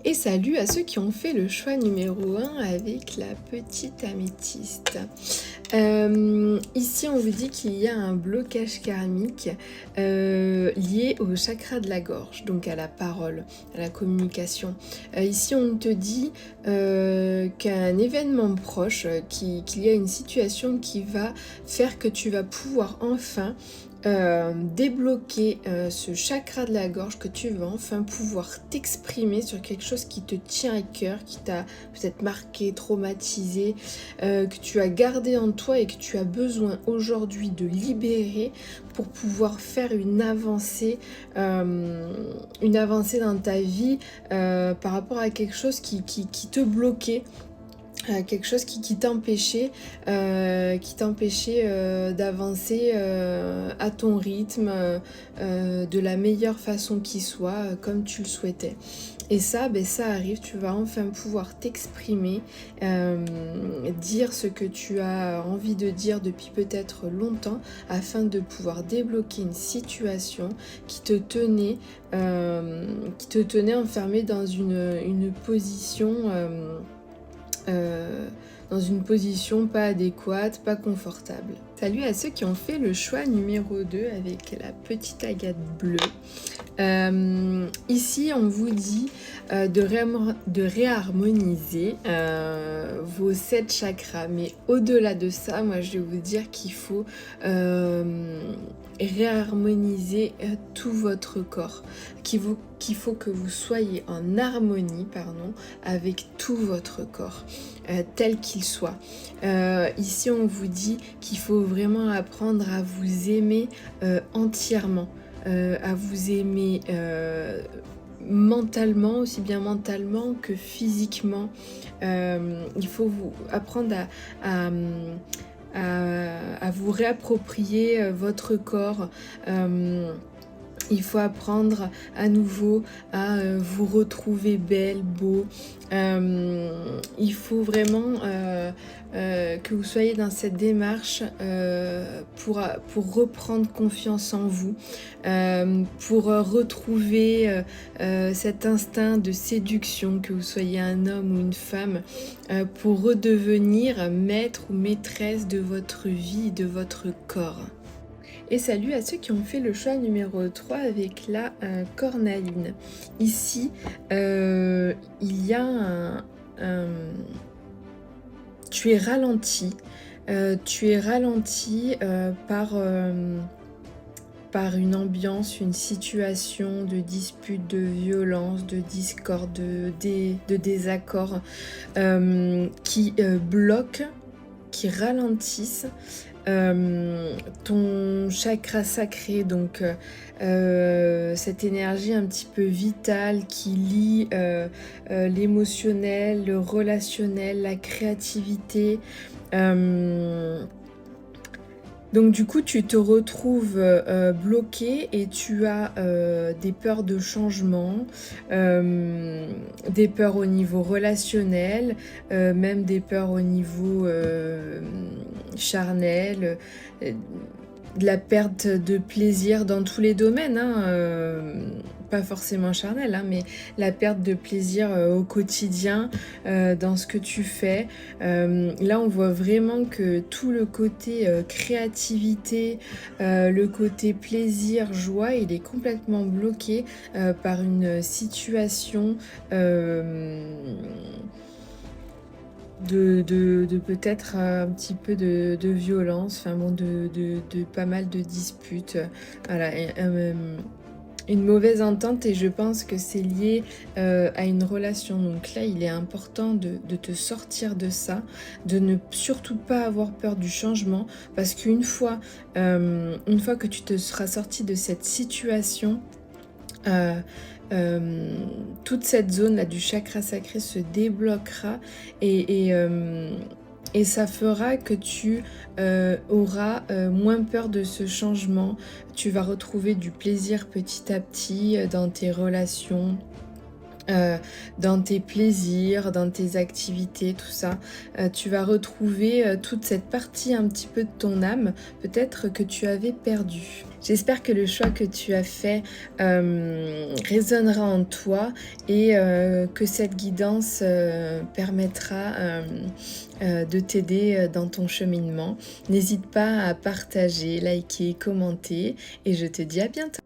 Et salut à ceux qui ont fait le choix numéro 1 avec la petite améthyste. Ici, on vous dit qu'il y a un blocage karmique lié au chakra de la gorge, donc à la parole, à la communication. Ici, on te dit qu'un événement proche, qu'il y a une situation qui va faire que tu vas pouvoir enfin débloquer ce chakra de la gorge, que tu vas enfin pouvoir t'exprimer sur quelque chose qui te tient à cœur, qui t'a peut-être marqué, traumatisé, que tu as gardé en toi et que tu as besoin aujourd'hui de libérer pour pouvoir faire une avancée dans ta vie par rapport à quelque chose qui te bloquait, quelque chose qui t'empêchait d'avancer à ton rythme, de la meilleure façon qui soit, comme tu le souhaitais. Et ça, ça arrive, tu vas enfin pouvoir t'exprimer, dire ce que tu as envie de dire depuis peut-être longtemps, afin de pouvoir débloquer une situation qui te tenait enfermé dans une position... dans une position pas adéquate, pas confortable. Salut à ceux qui ont fait le choix numéro 2 avec la petite agate bleue. Ici, on vous dit de réharmoniser vos 7 chakras. Mais au-delà de ça, moi, je vais vous dire qu'il faut réharmoniser tout votre corps. Qu'il faut que vous soyez en harmonie, avec tout votre corps, tel qu'il soit. Ici, on vous dit qu'il faut vraiment apprendre à vous aimer entièrement. À vous aimer mentalement, aussi bien mentalement que physiquement. Il faut apprendre à vous réapproprier votre corps. Il faut apprendre à nouveau à vous retrouver belle, beau. Il faut vraiment que vous soyez dans cette démarche pour reprendre confiance en vous, pour retrouver cet instinct de séduction, que vous soyez un homme ou une femme, pour redevenir maître ou maîtresse de votre vie, de votre corps. Et salut à ceux qui ont fait le choix numéro 3 avec la cornaline. Ici, il y a tu es ralenti. Par une ambiance, une situation de dispute, de violence, de discorde, de désaccord qui bloquent, qui ralentissent ton chakra sacré, donc cette énergie un petit peu vitale qui lie l'émotionnel, le relationnel, la créativité. Donc du coup, tu te retrouves bloqué et tu as des peurs de changement, des peurs au niveau relationnel, même des peurs au niveau charnel, de la perte de plaisir dans tous les domaines, pas forcément charnel, mais la perte de plaisir au quotidien, dans ce que tu fais. Là, on voit vraiment que tout le côté créativité, le côté plaisir, joie, il est complètement bloqué par une situation de peut-être un petit peu de violence, de pas mal de disputes, voilà, une mauvaise entente, et je pense que c'est lié à une relation. Donc là, il est important de te sortir de ça, de ne surtout pas avoir peur du changement, parce qu'une fois que tu te seras sorti de cette situation, toute cette zone là du chakra sacré se débloquera, et ça fera que tu auras moins peur de ce changement. Tu vas retrouver du plaisir petit à petit dans tes relations, dans tes plaisirs, dans tes activités, tout ça. Tu vas retrouver toute cette partie un petit peu de ton âme, peut-être que tu avais perdue. J'espère que le choix que tu as fait résonnera en toi et que cette guidance permettra de t'aider dans ton cheminement. N'hésite pas à partager, liker, commenter et je te dis à bientôt.